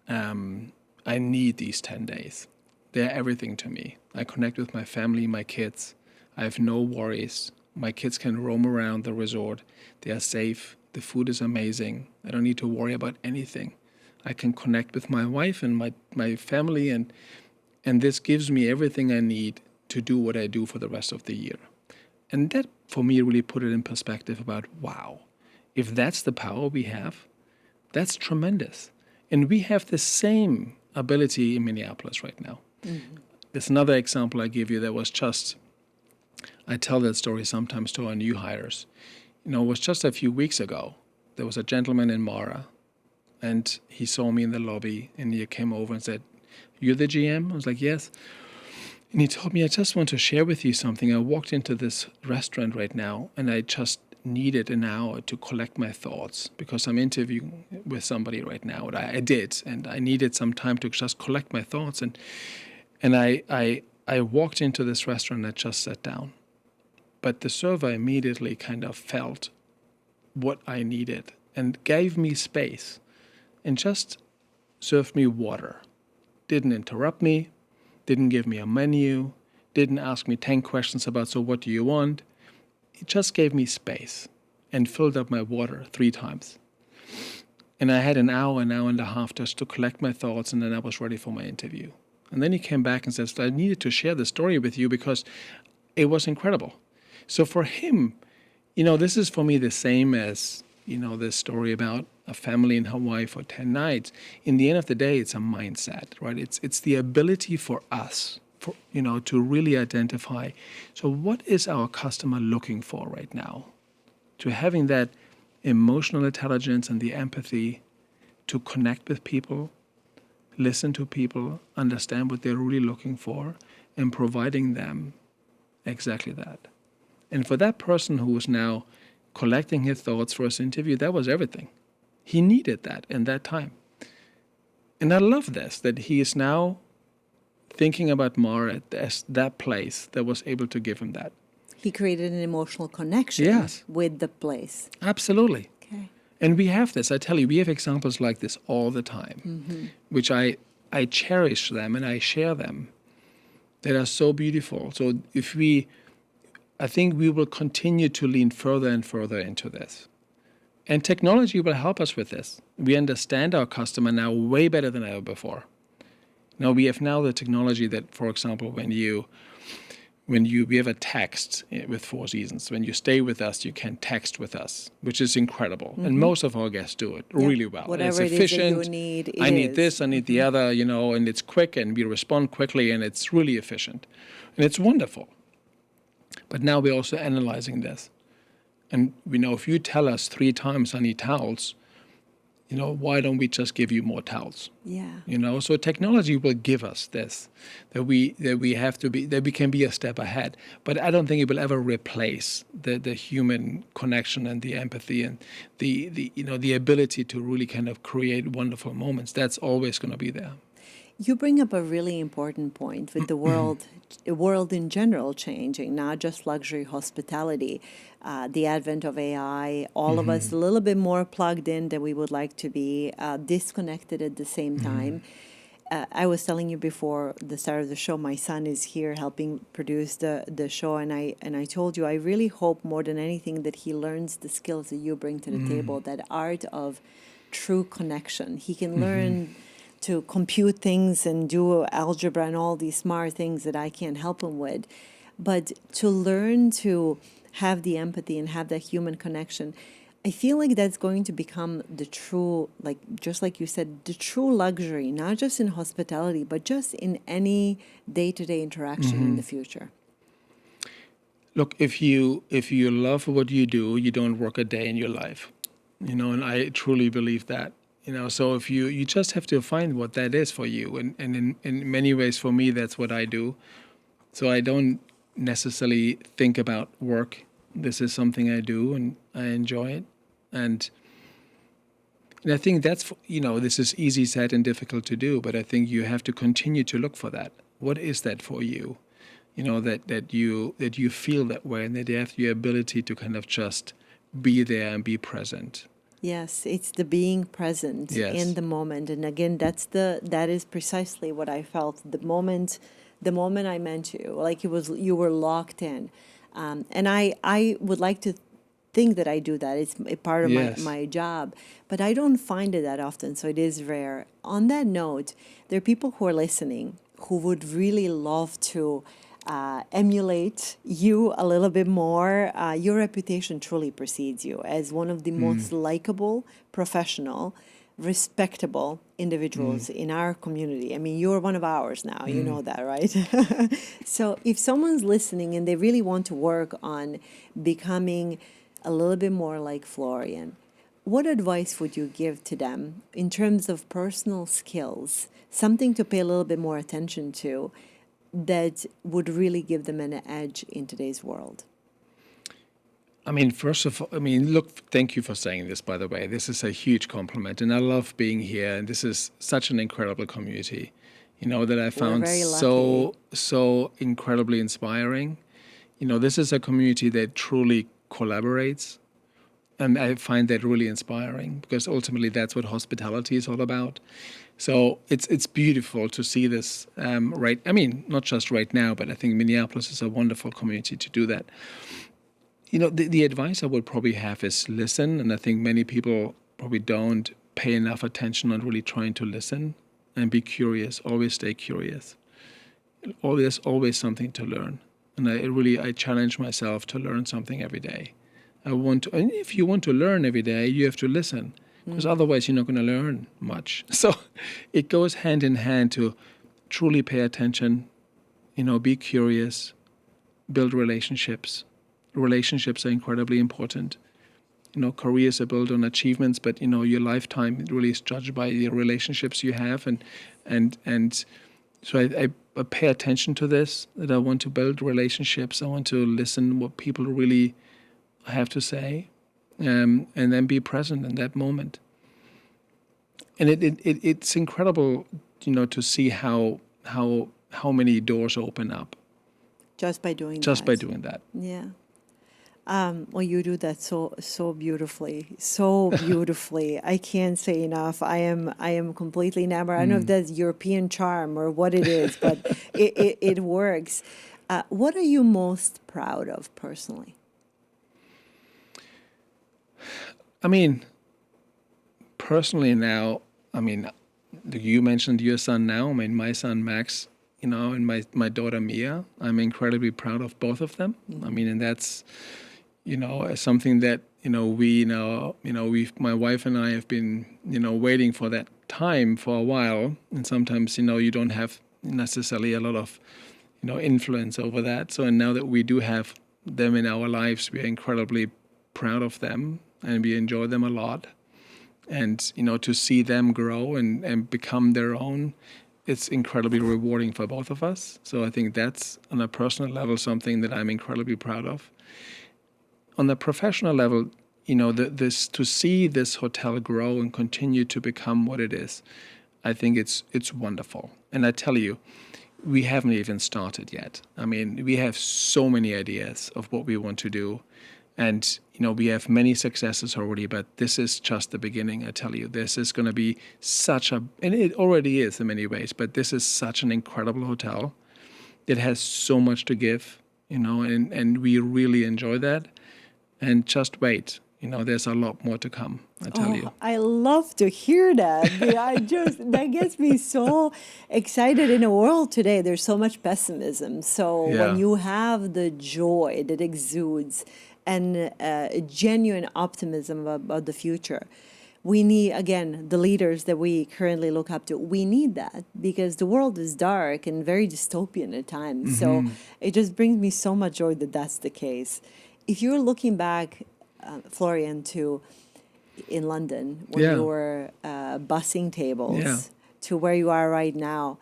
I need these 10 days. They're everything to me. I connect with my family, my kids. I have no worries. My kids can roam around the resort. They are safe. The food is amazing. I don't need to worry about anything. I can connect with my wife and my family, and And this gives me everything I need to do what I do for the rest of the year. And that, for me, really put it in perspective about, wow, if that's the power we have, that's tremendous. And we have the same ability in Minneapolis right now. Mm-hmm. There's another example I give you that was just, I tell that story sometimes to our new hires. It was just a few weeks ago. There was a gentleman in Mara, and he saw me in the lobby, and he came over and said, "You're the GM?" I was like, "Yes." And he told me, "I just want to share with you something. I walked into this restaurant right now, and I just needed an hour to collect my thoughts because I'm interviewing with somebody right now." And I did, and I needed some time to just collect my thoughts. And I walked into this restaurant and I just sat down. But the server immediately kind of felt what I needed and gave me space and just served me water. Didn't interrupt me, didn't give me a menu, didn't ask me 10 questions about, so what do you want? It just gave me space and filled up my water 3 times. And I had an hour and a half just to collect my thoughts, and then I was ready for my interview. And then he came back and says, "I needed to share the story with you because it was incredible." So for him, this is for me the same as, this story about a family in Hawaii for 10 nights. In the end of the day, it's a mindset, right? It's the ability for us, to really identify, so what is our customer looking for right now? To having that emotional intelligence and the empathy to connect with people, listen to people, understand what they're really looking for, and providing them exactly that. And for that person who was now collecting his thoughts for his interview, that was everything. He needed that in that time. And I love this, that he is now thinking about Mara as that place that was able to give him that. He created an emotional connection with the place. Absolutely. Okay. And we have this. I tell you, we have examples like this all the time, which I cherish them and I share them, that are so beautiful. So I think we will continue to lean further and further into this. And technology will help us with this. We understand our customer now way better than ever before. Now we have the technology that, for example, we have a text with Four Seasons. When you stay with us, you can text with us, which is incredible. Mm-hmm. And most of our guests do it really well. Whatever it's efficient. It is that you need, I need this, I need the other, and it's quick and we respond quickly and it's really efficient. And it's wonderful. But now we're also analyzing this. And we know if you tell us 3 times I need towels, why don't we just give you more towels? Yeah. So technology will give us this, that we can be a step ahead. But I don't think it will ever replace the human connection and the empathy and the ability to really kind of create wonderful moments. That's always going to be there. You bring up a really important point with the world in general changing, not just luxury hospitality, the advent of AI, all of us a little bit more plugged in than we would like to be, disconnected at the same time. I was telling you before the start of the show, my son is here helping produce the show, and I told you I really hope more than anything that he learns the skills that you bring to the table, that art of true connection. He can learn to compute things and do algebra and all these smart things that I can't help him with. But to learn to have the empathy and have that human connection, I feel like that's going to become the true, just like you said, the true luxury, not just in hospitality, but just in any day-to-day interaction in the future. Look, if you love what you do, you don't work a day in your life. And I truly believe that. So if you just have to find what that is for you. And in many ways, for me, that's what I do. So I don't necessarily think about work. This is something I do and I enjoy it. And I think that's, this is easy said and difficult to do, but I think you have to continue to look for that. What is that for you? That you feel that way and that you have the ability to kind of just be there and be present. Yes, it's the being present in the moment, and again, that is precisely what I felt the moment I met you, like you were locked in, and I would like to think that I do that. It's a part of my job, but I don't find it that often, so it is rare. On that note, there are people who are listening who would really love to emulate you a little bit more. Your reputation truly precedes you as one of the most likable, professional, respectable individuals in our community. I mean, you're one of ours now. You know that, right? So if someone's listening and they really want to work on becoming a little bit more like Florian, what advice would you give to them in terms of personal skills, something to pay a little bit more attention to that would really give them an edge in today's world? I mean, first of all, I mean, look, thank you for saying this, by the way. This is a huge compliment, and I love being here, and this is such an incredible community, that I found very so incredibly inspiring. This is a community that truly collaborates, and I find that really inspiring because ultimately that's what hospitality is all about. So it's beautiful to see this right. I mean, not just right now, but I think Minneapolis is a wonderful community to do that. The advice I would probably have is listen, and I think many people probably don't pay enough attention on really trying to listen and be curious. Always stay curious. There's always something to learn, and I challenge myself to learn something every day. And if you want to learn every day, you have to listen, because otherwise you're not going to learn much. So it goes hand in hand to truly pay attention, be curious, build relationships. Relationships are incredibly important. Careers are built on achievements, but your lifetime really is judged by the relationships you have, and so I pay attention to this. That I want to build relationships. I want to listen what people really have to say, and then be present in that moment. And it's incredible, to see how many doors open up just by doing that. Yeah. Well, you do that so beautifully. I can't say enough. I am completely enamored. I don't know if that's European charm or what it is, but it works. What are you most proud of personally? I mean, personally now, I mean, you mentioned your son now. I mean, my son Max, and my daughter Mia. I'm incredibly proud of both of them. I mean, and that's, something that, my wife and I have been, waiting for that time for a while. And sometimes, you don't have necessarily a lot of, influence over that. So, and now that we do have them in our lives, we are incredibly proud of them, and we enjoy them a lot. And, to see them grow and become their own, it's incredibly rewarding for both of us. So I think that's, on a personal level, something that I'm incredibly proud of. On the professional level, to see this hotel grow and continue to become what it is, I think it's wonderful. And I tell you, we haven't even started yet. I mean, we have so many ideas of what we want to do. And, we have many successes already, but this is just the beginning, I tell you. This is going to be and it already is in many ways, but this is such an incredible hotel. It has so much to give, and we really enjoy that. And just wait, there's a lot more to come, I tell you. I love to hear that. That gets me so excited. In a world today, there's so much pessimism. So when you have the joy that exudes and a genuine optimism about the future, we need, again, the leaders that we currently look up to. We need that because the world is dark and very dystopian at times. So it just brings me so much joy that that's the case. If you're looking back, Florian, to in London when you were bussing tables to where you are right now,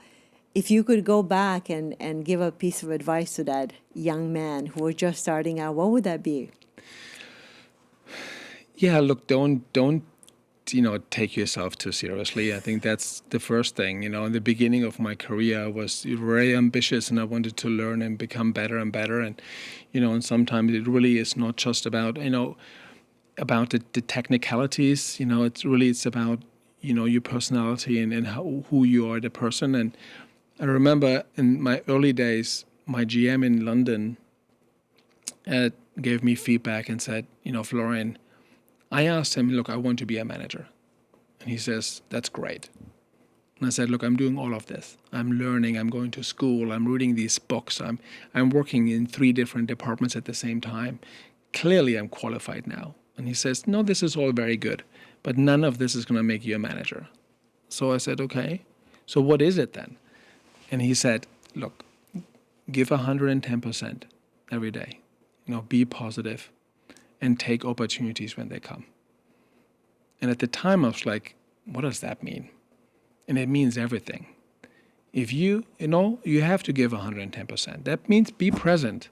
if you could go back and give a piece of advice to that young man who was just starting out, what would that be? Yeah, look, don't take yourself too seriously. I think that's the first thing. In the beginning of my career, I was very ambitious and I wanted to learn and become better and better. And, and sometimes it really is not just about, about the technicalities. It's about, your personality and who you are, the person. And I remember in my early days, my GM in London gave me feedback and said, Florian, I asked him, look, I want to be a manager. And he says, that's great. And I said, look, I'm doing all of this. I'm learning, I'm going to school, I'm reading these books, I'm working in 3 different departments at the same time. Clearly, I'm qualified now. And he says, no, this is all very good, but none of this is going to make you a manager. So I said, okay, so what is it then? And he said, look, give 110% every day. Be positive and take opportunities when they come. And at the time, I was like, what does that mean? And it means everything. If you have to give 110%. That means be present.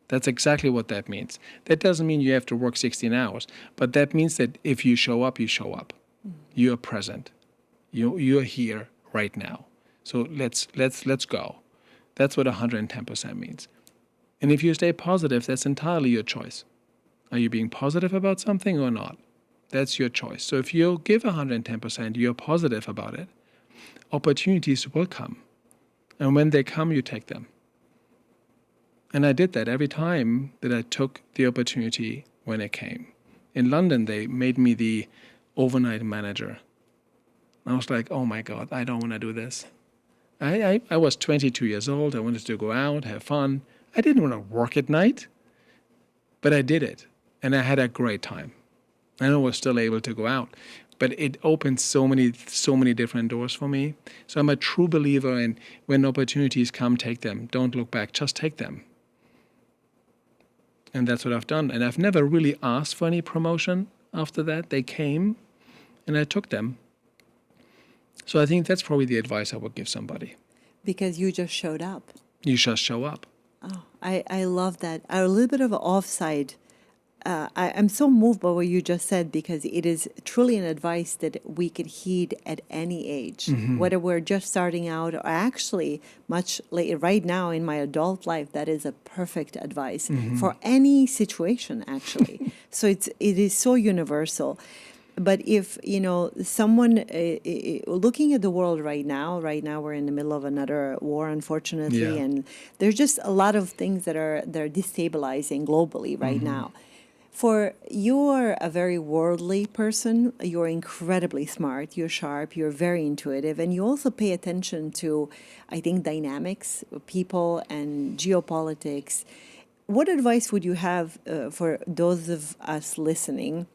That's exactly what that means. That doesn't mean you have to work 16 hours, but that means that if you show up, you show up. You are present. You are here right now. So let's go. That's what 110% means. And if you stay positive, that's entirely your choice. Are you being positive about something or not? That's your choice. So if you give 110%, you're positive about it, opportunities will come. And when they come, you take them. And I did that every time that I took the opportunity when it came. In London, they made me the overnight manager. I was like, oh my God, I don't want to do this. I was 22 years old. I wanted to go out, have fun. I didn't want to work at night, but I did it. And I had a great time. And I was still able to go out. But it opened so many different doors for me. So I'm a true believer in when opportunities come, take them. Don't look back, just take them. And that's what I've done. And I've never really asked for any promotion after that. They came and I took them. So I think that's probably the advice I would give somebody. Because you just showed up. You just show up. Oh, I love that. A little bit of an offside. I'm so moved by what you just said, because it is truly an advice that we could heed at any age, whether we're just starting out or actually much later. Right now in my adult life, that is a perfect advice for any situation, actually. So it is so universal. But if, someone looking at the world right now we're in the middle of another war, unfortunately, and there's just a lot of things that are destabilizing globally right now. For you are a very worldly person, you're incredibly smart, you're sharp, you're very intuitive, and you also pay attention to, I think, dynamics, people, and geopolitics. What advice would you have for those of us listening,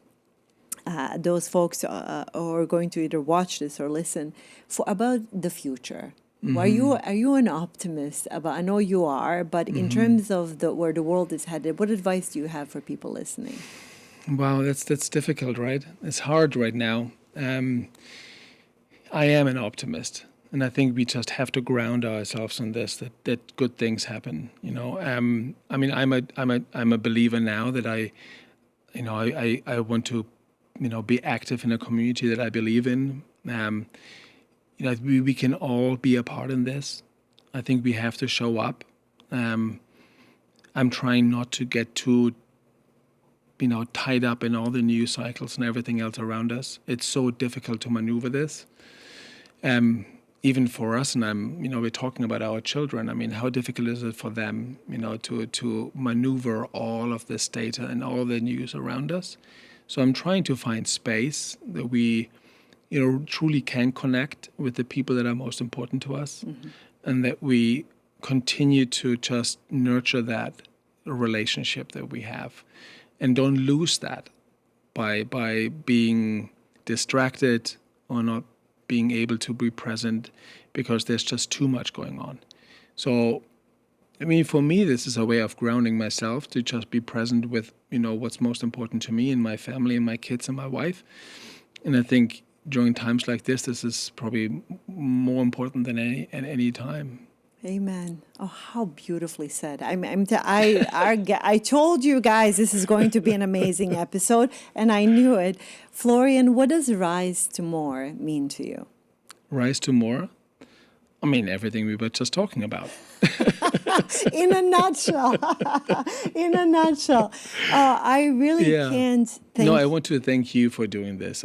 those folks who are going to either watch this or listen, about the future? Are you an optimist about? I know you are, but in terms of where the world is headed, what advice do you have for people listening? Wow, that's difficult, right? It's hard right now. I am an optimist, and I think we just have to ground ourselves on this. That good things happen. I mean, I'm a believer now that I want to, be active in a community that I believe in. We can all be a part in this. I think we have to show up. I'm trying not to get too, tied up in all the news cycles and everything else around us. It's so difficult to maneuver this. Even for us, and we're talking about our children. I mean, how difficult is it for them, to maneuver all of this data and all the news around us? So I'm trying to find space that we truly can connect with the people that are most important to us, and that we continue to just nurture that relationship that we have, and don't lose that by being distracted or not being able to be present because there's just too much going on. So, for me, this is a way of grounding myself, to just be present with, what's most important to me and my family and my kids and my wife. And I think during times like this is probably more important than any time. Amen. Oh, how beautifully said. I told you guys this is going to be an amazing episode, and I knew it. Florian, what does rise to more mean to you? Rise to more? Everything we were just talking about. In a nutshell. I really can't thank. No, I want to thank you for doing this.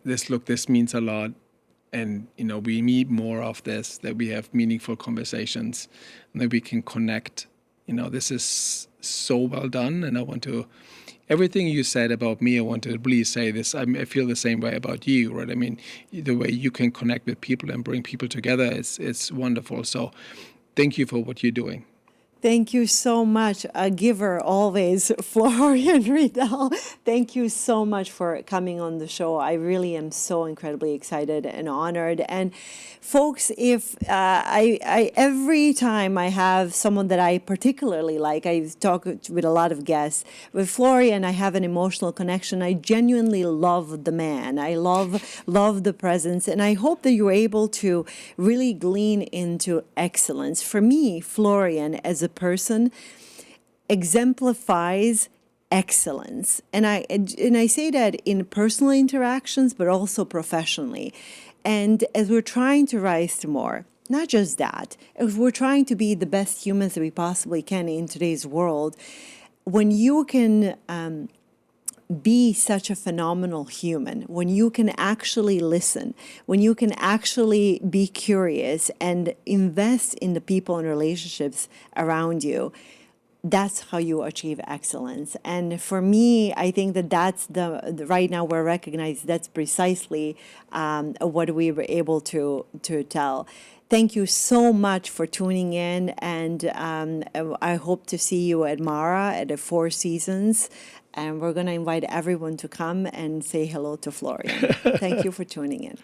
This means a lot. And, we need more of this, that we have meaningful conversations, and that we can connect. This is so well done. And I want to everything you said about me, I want to really say this. I feel the same way about you, right? I mean, the way you can connect with people and bring people together, it's wonderful. So thank you for what you're doing. Thank you so much. A giver always, Florian Riedel. Thank you so much for coming on the show. I really am so incredibly excited and honored. And folks, if I every time I have someone that I particularly like, I talk with a lot of guests. With Florian, I have an emotional connection. I genuinely love the man. I love the presence, and I hope that you're able to really glean into excellence. For me, Florian, as a person, exemplifies excellence, and I say that in personal interactions, but also professionally. And as we're trying to rise to more, not just that, as we're trying to be the best humans that we possibly can in today's world, when you can be such a phenomenal human, when you can actually listen, when you can actually be curious and invest in the people and relationships around you, that's how you achieve excellence. And for me, I think that that's the right now we're recognized that's precisely what we were able to tell. Thank you so much for tuning in, and I hope to see you at Mara at the Four Seasons. And we're going to invite everyone to come and say hello to Florian. Thank you for tuning in.